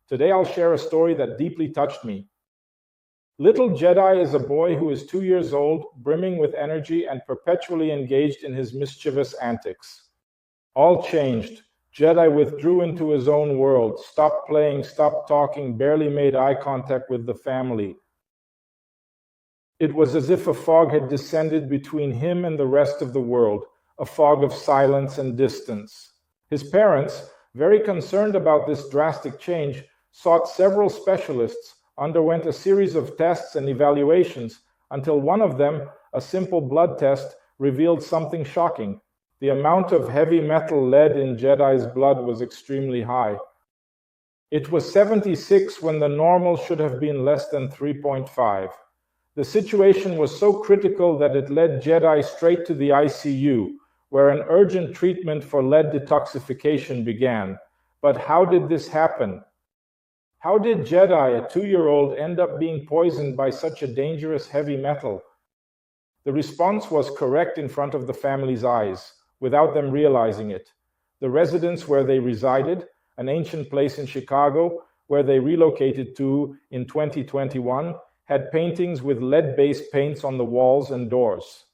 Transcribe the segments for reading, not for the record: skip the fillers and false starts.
Today I'll share a story that deeply touched me. Little Jedi is a boy who is 2 years old, brimming with energy and perpetually engaged in his mischievous antics. All changed. Jedi withdrew into his own world, stopped playing, stopped talking, barely made eye contact with the family. It was as if a fog had descended between him and the rest of the world, a fog of silence and distance. His parents, very concerned about this drastic change, sought several specialists, underwent a series of tests and evaluations, until one of them, a simple blood test, revealed something shocking. The amount of heavy metal lead in Jedi's blood was extremely high. It was 76 when the normal should have been less than 3.5. The situation was so critical that it led Jedi straight to the ICU, where an urgent treatment for lead detoxification began. But how did this happen? How did Jedi, a 2-year-old, end up being poisoned by such a dangerous heavy metal? The response was correct in front of the family's eyes, without them realizing it. The residence where they resided, an ancient place in Chicago, where they relocated to in 2021, had paintings with lead-based paints on the walls and doors.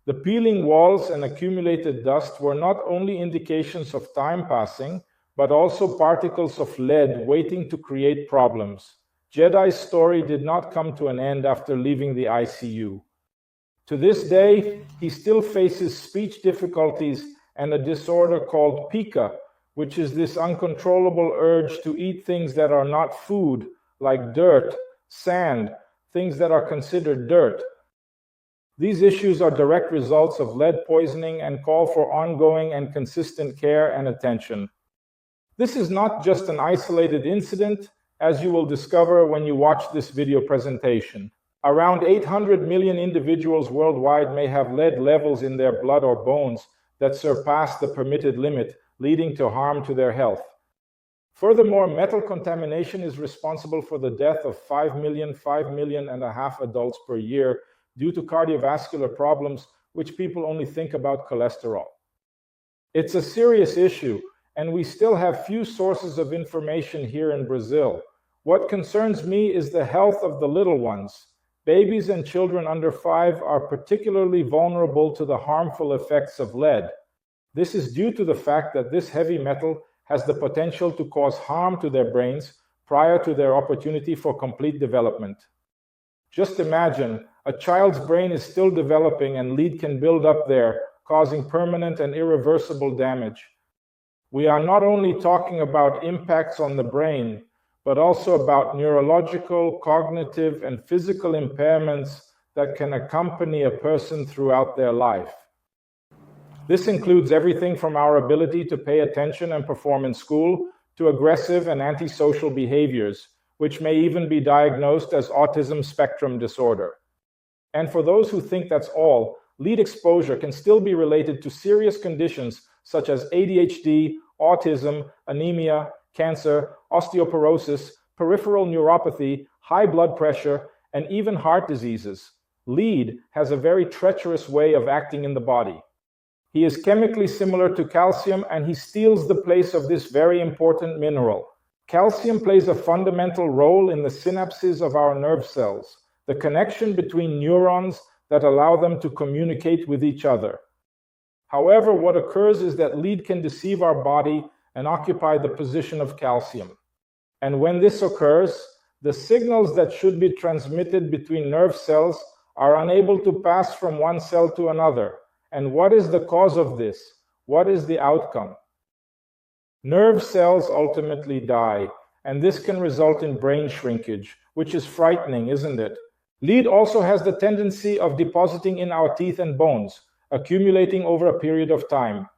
The peeling walls and accumulated dust were not only indications of time passing, but also particles of lead waiting to create problems. Jedi's story did not come to an end after leaving the ICU. To this day, he still faces speech difficulties and a disorder called pica, which is this uncontrollable urge to eat things that are not food, like dirt, sand, things that are considered dirt. These issues are direct results of lead poisoning and call for ongoing and consistent care and attention. This is not just an isolated incident, as you will discover when you watch this video presentation. Around 800 million individuals worldwide may have lead levels in their blood or bones that surpass the permitted limit, leading to harm to their health. Furthermore, metal contamination is responsible for the death of 5 million and a half adults per year due to cardiovascular problems, which people only think about cholesterol. It's a serious issue, and we still have few sources of information here in Brazil. What concerns me is the health of the little ones. Babies and children under 5 are particularly vulnerable to the harmful effects of lead. This is due to the fact that this heavy metal has the potential to cause harm to their brains prior to their opportunity for complete development. Just imagine, a child's brain is still developing and lead can build up there, causing permanent and irreversible damage. We are not only talking about impacts on the brain, but also about neurological, cognitive, and physical impairments that can accompany a person throughout their life. This includes everything from our ability to pay attention and perform in school to aggressive and antisocial behaviors, which may even be diagnosed as autism spectrum disorder. And for those who think that's all, lead exposure can still be related to serious conditions such as ADHD, autism, anemia, cancer, osteoporosis, peripheral neuropathy, high blood pressure, and even heart diseases. Lead has a very treacherous way of acting in the body. He is chemically similar to calcium, and he steals the place of this very important mineral. Calcium plays a fundamental role in the synapses of our nerve cells, the connection between neurons that allow them to communicate with each other. However, what occurs is that lead can deceive our body and occupy the position of calcium. And when this occurs, the signals that should be transmitted between nerve cells are unable to pass from one cell to another. And what is the cause of this? What is the outcome? Nerve cells ultimately die, and this can result in brain shrinkage, which is frightening, isn't it? Lead also has the tendency of depositing in our teeth and bones, accumulating over a period of time.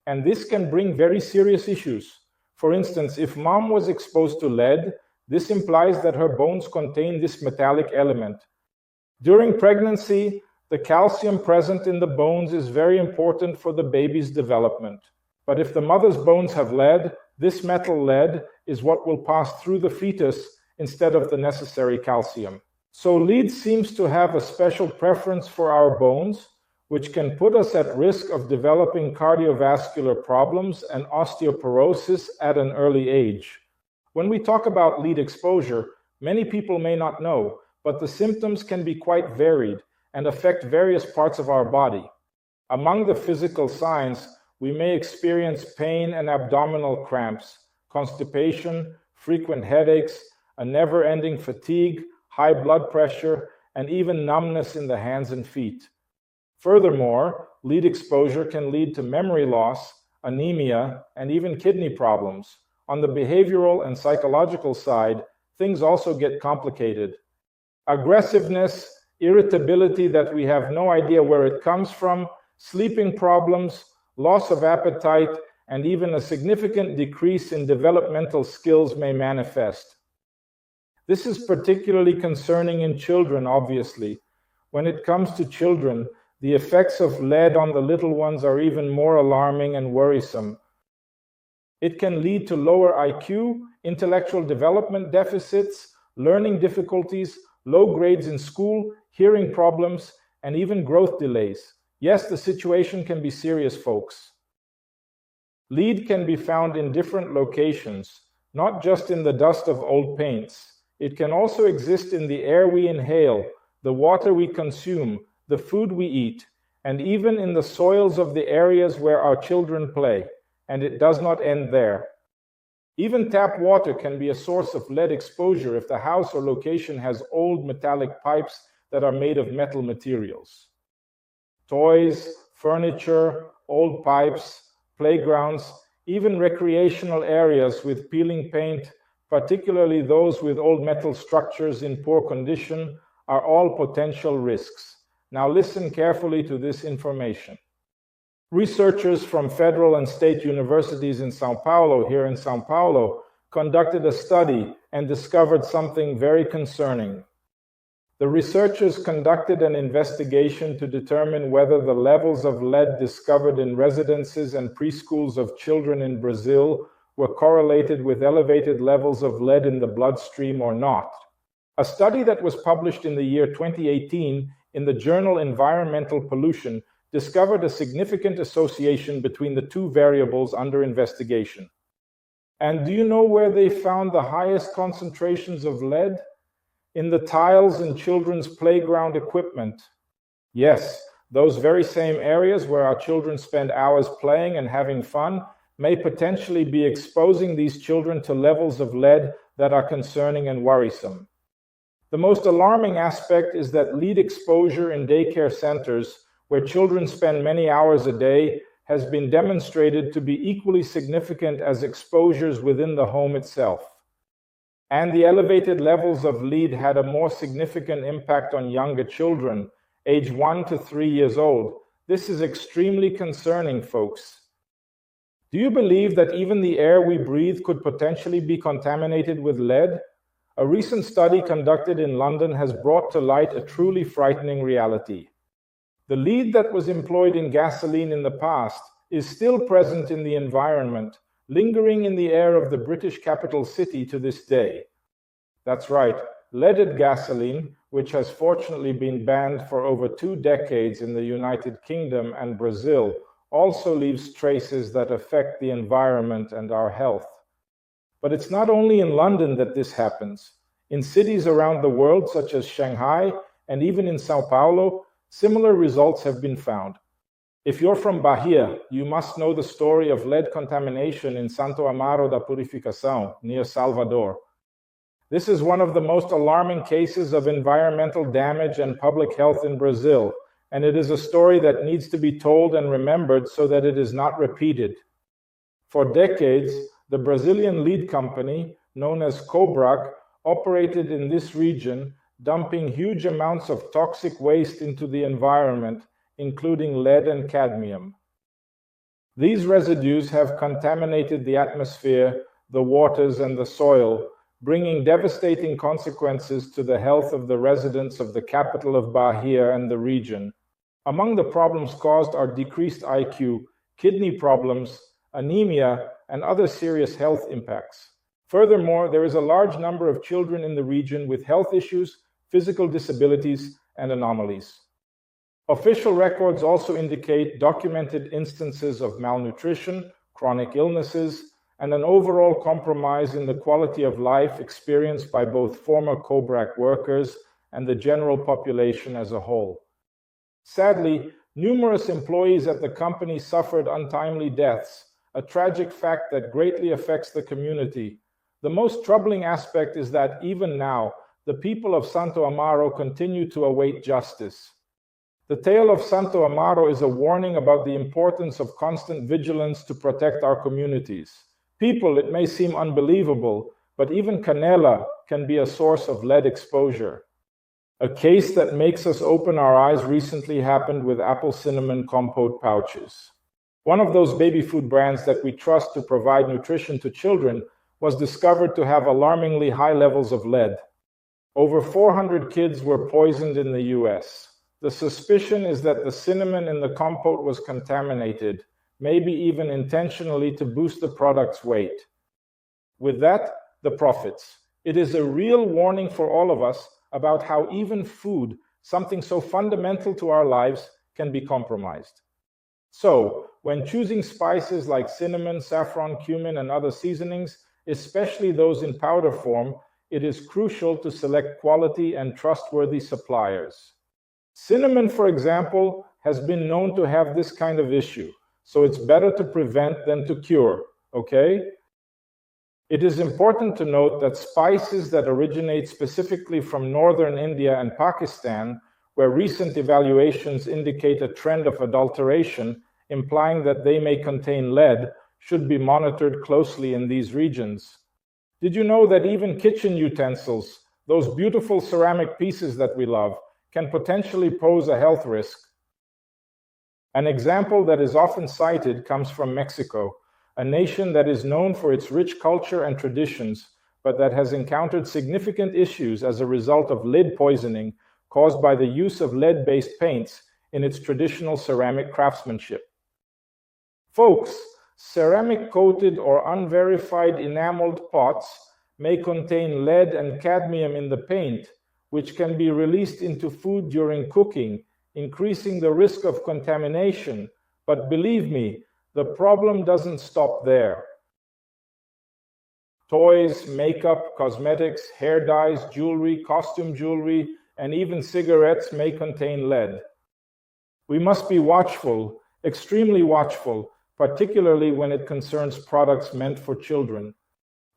And this can bring very serious issues. For instance, if mom was exposed to lead, this implies that her bones contain this metallic element. During pregnancy, the calcium present in the bones is very important for the baby's development. But if the mother's bones have lead, this metal lead is what will pass through the fetus instead of the necessary calcium. So lead seems to have a special preference for our bones, which can put us at risk of developing cardiovascular problems and osteoporosis at an early age. When we talk about lead exposure, many people may not know, but the symptoms can be quite varied and affect various parts of our body. Among the physical signs, we may experience pain and abdominal cramps, constipation, frequent headaches, a never-ending fatigue, high blood pressure, and even numbness in the hands and feet. Furthermore, lead exposure can lead to memory loss, anemia, and even kidney problems. On the behavioral and psychological side, things also get complicated. Aggressiveness, irritability that we have no idea where it comes from, sleeping problems, loss of appetite, and even a significant decrease in developmental skills may manifest. This is particularly concerning in children, obviously. When it comes to children, the effects of lead on the little ones are even more alarming and worrisome. It can lead to lower IQ, intellectual development deficits, learning difficulties, low grades in school, hearing problems, and even growth delays. Yes, the situation can be serious, folks. Lead can be found in different locations, not just in the dust of old paints. It can also exist in the air we inhale, the water we consume, the food we eat, and even in the soils of the areas where our children play. And it does not end there. Even tap water can be a source of lead exposure if the house or location has old metallic pipes that are made of metal materials. Toys, furniture, old pipes, playgrounds, even recreational areas with peeling paint, particularly those with old metal structures in poor condition, are all potential risks. Now listen carefully to this information. Researchers from federal and state universities in Sao Paulo, here in Sao Paulo, conducted a study and discovered something very concerning. The researchers conducted an investigation to determine whether the levels of lead discovered in residences and preschools of children in Brazil were correlated with elevated levels of lead in the bloodstream or not. A study that was published in the year 2018 in the journal Environmental Pollution discovered a significant association between the two variables under investigation. And do you know where they found the highest concentrations of lead? In the tiles in children's playground equipment. Yes, those very same areas where our children spend hours playing and having fun may potentially be exposing these children to levels of lead that are concerning and worrisome. The most alarming aspect is that lead exposure in daycare centers, where children spend many hours a day, has been demonstrated to be equally significant as exposures within the home itself. And the elevated levels of lead had a more significant impact on younger children, age 1 to 3 years old. This is extremely concerning, folks. Do you believe that even the air we breathe could potentially be contaminated with lead? A recent study conducted in London has brought to light a truly frightening reality. The lead that was employed in gasoline in the past is still present in the environment, lingering in the air of the British capital city to this day. That's right, leaded gasoline, which has fortunately been banned for over 2 decades in the United Kingdom and Brazil, also leaves traces that affect the environment and our health. But it's not only in London that this happens. In cities around the world, such as Shanghai and even in Sao Paulo, similar results have been found. If you're from Bahia, you must know the story of lead contamination in Santo Amaro da Purificação, near Salvador. This is one of the most alarming cases of environmental damage and public health in Brazil, and it is a story that needs to be told and remembered so that it is not repeated. For decades, the Brazilian lead company, known as Cobrac, operated in this region, dumping huge amounts of toxic waste into the environment, including lead and cadmium. These residues have contaminated the atmosphere, the waters, and the soil, bringing devastating consequences to the health of the residents of the capital of Bahia and the region. Among the problems caused are decreased IQ, kidney problems, anemia, and other serious health impacts. Furthermore, there is a large number of children in the region with health issues, physical disabilities, and anomalies. Official records also indicate documented instances of malnutrition, chronic illnesses, and an overall compromise in the quality of life experienced by both former COBRAC workers and the general population as a whole. Sadly, numerous employees at the company suffered untimely deaths, a tragic fact that greatly affects the community. The most troubling aspect is that even now, the people of Santo Amaro continue to await justice. The tale of Santo Amaro is a warning about the importance of constant vigilance to protect our communities. People, it may seem unbelievable, but even canela can be a source of lead exposure. A case that makes us open our eyes recently happened with apple cinnamon compote pouches. One of those baby food brands that we trust to provide nutrition to children was discovered to have alarmingly high levels of lead. Over 400 kids were poisoned in the US. The suspicion is that the cinnamon in the compote was contaminated, maybe even intentionally to boost the product's weight. With that, the profits. It is a real warning for all of us about how even food, something so fundamental to our lives, can be compromised. So, when choosing spices like cinnamon, saffron, cumin, and other seasonings, especially those in powder form, it is crucial to select quality and trustworthy suppliers. Cinnamon, for example, has been known to have this kind of issue, so it's better to prevent than to cure, okay? It is important to note that spices that originate specifically from northern India and Pakistan, where recent evaluations indicate a trend of adulteration, implying that they may contain lead, should be monitored closely in these regions. Did you know that even kitchen utensils, those beautiful ceramic pieces that we love, can potentially pose a health risk? An example that is often cited comes from Mexico, a nation that is known for its rich culture and traditions, but that has encountered significant issues as a result of lead poisoning caused by the use of lead-based paints in its traditional ceramic craftsmanship. Folks, ceramic-coated or unverified enameled pots may contain lead and cadmium in the paint, which can be released into food during cooking, increasing the risk of contamination. But believe me, the problem doesn't stop there. Toys, makeup, cosmetics, hair dyes, jewelry, costume jewelry, and even cigarettes may contain lead. We must be watchful, extremely watchful, particularly when it concerns products meant for children.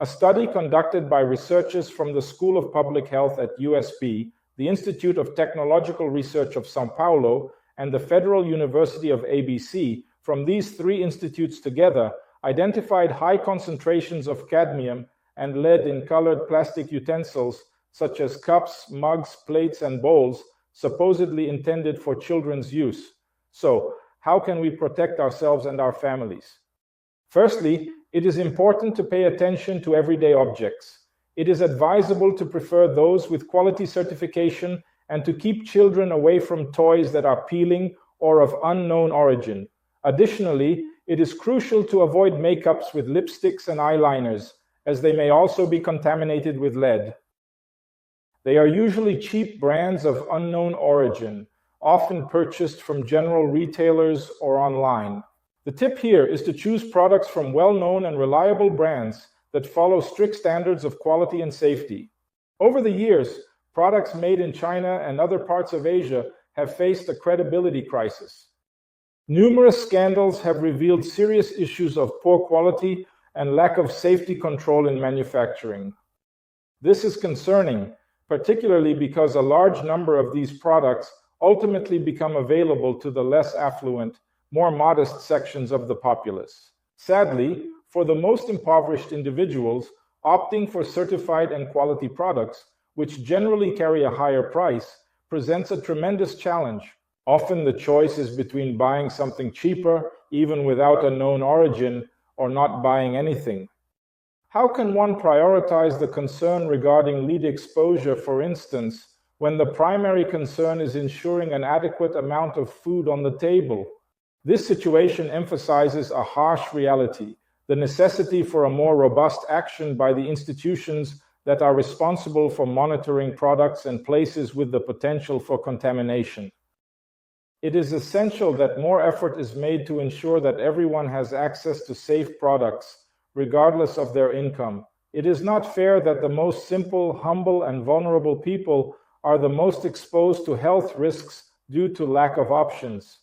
A study conducted by researchers from the School of Public Health at USB, the Institute of Technological Research of São Paulo, and the Federal University of ABC, from these three institutes together, identified high concentrations of cadmium and lead in colored plastic utensils such as cups, mugs, plates, and bowls, supposedly intended for children's use. So, how can we protect ourselves and our families? Firstly, it is important to pay attention to everyday objects. It is advisable to prefer those with quality certification and to keep children away from toys that are peeling or of unknown origin. Additionally, it is crucial to avoid makeups with lipsticks and eyeliners, as they may also be contaminated with lead. They are usually cheap brands of unknown origin, often purchased from general retailers or online. The tip here is to choose products from well-known and reliable brands that follow strict standards of quality and safety. Over the years, products made in China and other parts of Asia have faced a credibility crisis. Numerous scandals have revealed serious issues of poor quality and lack of safety control in manufacturing. This is concerning, particularly because a large number of these products ultimately become available to the less affluent, more modest sections of the populace. Sadly, for the most impoverished individuals, opting for certified and quality products, which generally carry a higher price, presents a tremendous challenge. Often the choice is between buying something cheaper, even without a known origin, or not buying anything. How can one prioritize the concern regarding lead exposure, for instance, when the primary concern is ensuring an adequate amount of food on the table? This situation emphasizes a harsh reality, the necessity for a more robust action by the institutions that are responsible for monitoring products and places with the potential for contamination. It is essential that more effort is made to ensure that everyone has access to safe products, regardless of their income. It is not fair that the most simple, humble, and vulnerable people are the most exposed to health risks due to lack of options.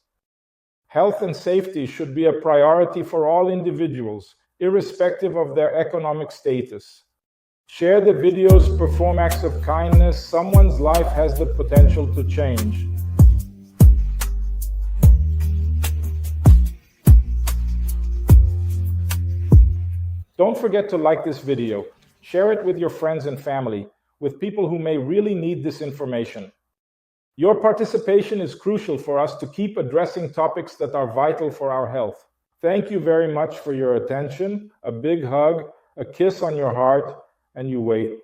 Health and safety should be a priority for all individuals, irrespective of their economic status. Share the videos, perform acts of kindness. Someone's life has the potential to change. Don't forget to like this video. Share it with your friends and family, with people who may really need this information. Your participation is crucial for us to keep addressing topics that are vital for our health. Thank you very much for your attention. A big hug, a kiss on your heart, and you wait.